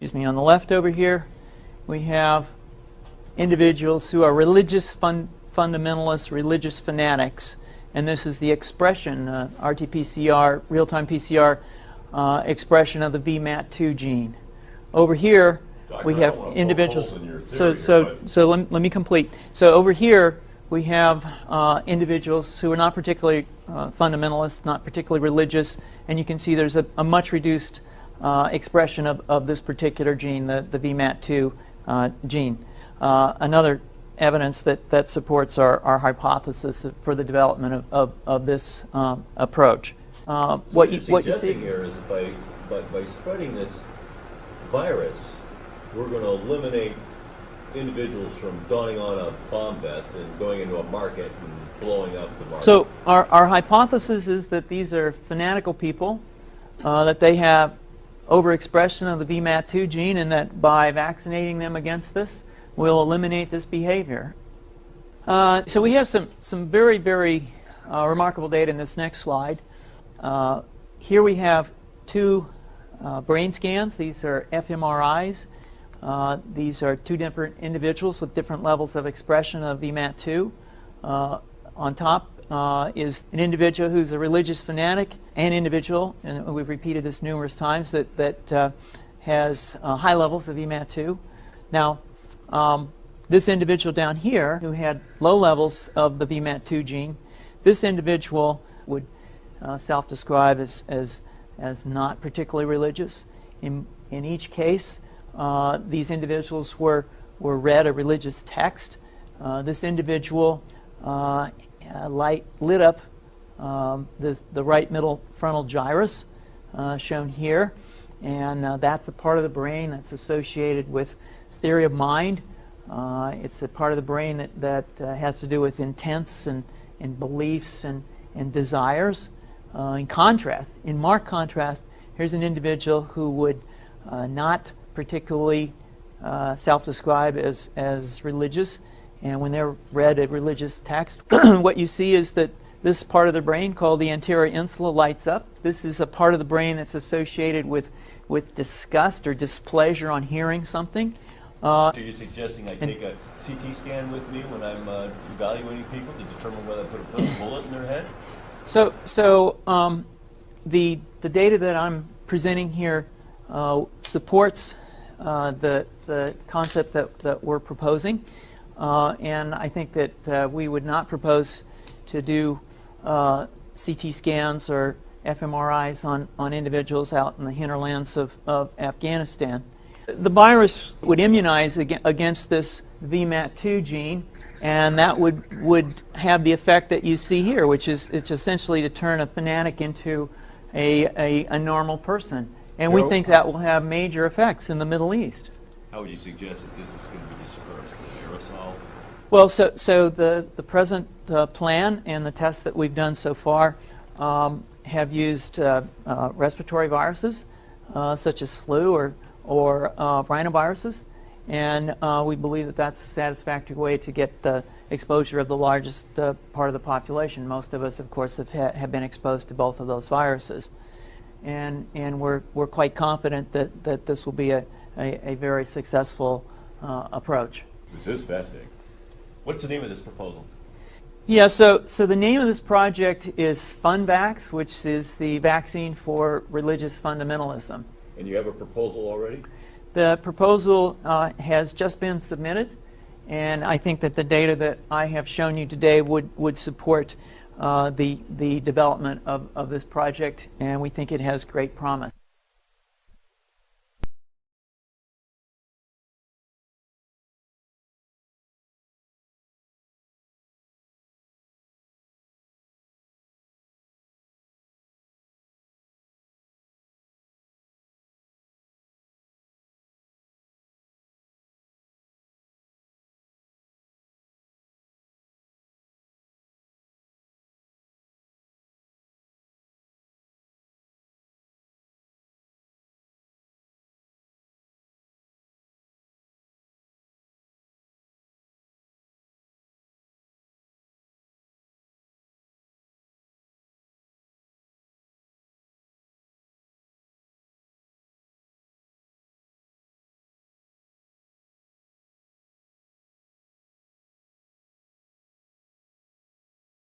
Excuse me, on the left over here, we have individuals who are religious fundamentalists, religious fanatics, and this is the expression, RT-PCR, real-time PCR expression of the VMAT2 gene. Over here, we have individuals. So let me complete. So over here, we have individuals who are not particularly fundamentalist, not particularly religious, and you can see there's a much reduced expression of this particular gene, the VMAT2 gene. Another evidence that supports our hypothesis for the development of this approach. What you see here is by spreading this virus, we're going to eliminate individuals from donning on a bomb vest and going into a market and blowing up the market. So our hypothesis is that these are fanatical people, that they have overexpression of the VMAT2 gene, and that by vaccinating them against this, we'll eliminate this behavior. So we have some very, very remarkable data in this next slide. Here we have two brain scans. These are fMRIs. These are two different individuals with different levels of expression of VMAT2. On top is an individual who's a religious fanatic, an individual, and we've repeated this numerous times, that has high levels of VMAT2. Now, this individual down here who had low levels of the VMAT2 gene, this individual would self-describe as not particularly religious. In each case, these individuals were read a religious text. This individual lit up the right middle frontal gyrus, shown here, and that's a part of the brain that's associated with theory of mind. It's a part of the brain that has to do with intents and beliefs and desires. In marked contrast, here's an individual who would not particularly self-describe as religious, and when they're read a religious text, what you see is that this part of the brain called the anterior insula lights up. This is a part of the brain that's associated with disgust or displeasure on hearing something. So you're suggesting I take a CT scan with me when I'm evaluating people to determine whether I put a bullet in their head? So the data that I'm presenting here supports the concept that we're proposing, and I think that we would not propose to do CT scans or fMRIs on individuals out in the hinterlands of Afghanistan. The virus would immunize against this VMAT2 gene, and that would have the effect that you see here, which is it's essentially to turn a fanatic into a normal person. And we think that will have major effects in the Middle East. How would you suggest that this is going to be dispersed? The aerosol? Well, so the present plan and the tests that we've done so far have used respiratory viruses, such as flu or rhinoviruses, and we believe that that's a satisfactory way to get the exposure of the largest part of the population. Most of us, of course, have been exposed to both of those viruses, and we're quite confident that this will be a very successful approach. This is fascinating. What's the name of this proposal? Yeah, so the name of this project is FunVax, which is the vaccine for religious fundamentalism. And you have a proposal already? The proposal has just been submitted, and I think that the data that I have shown you today would support the development of this project, and we think it has great promise.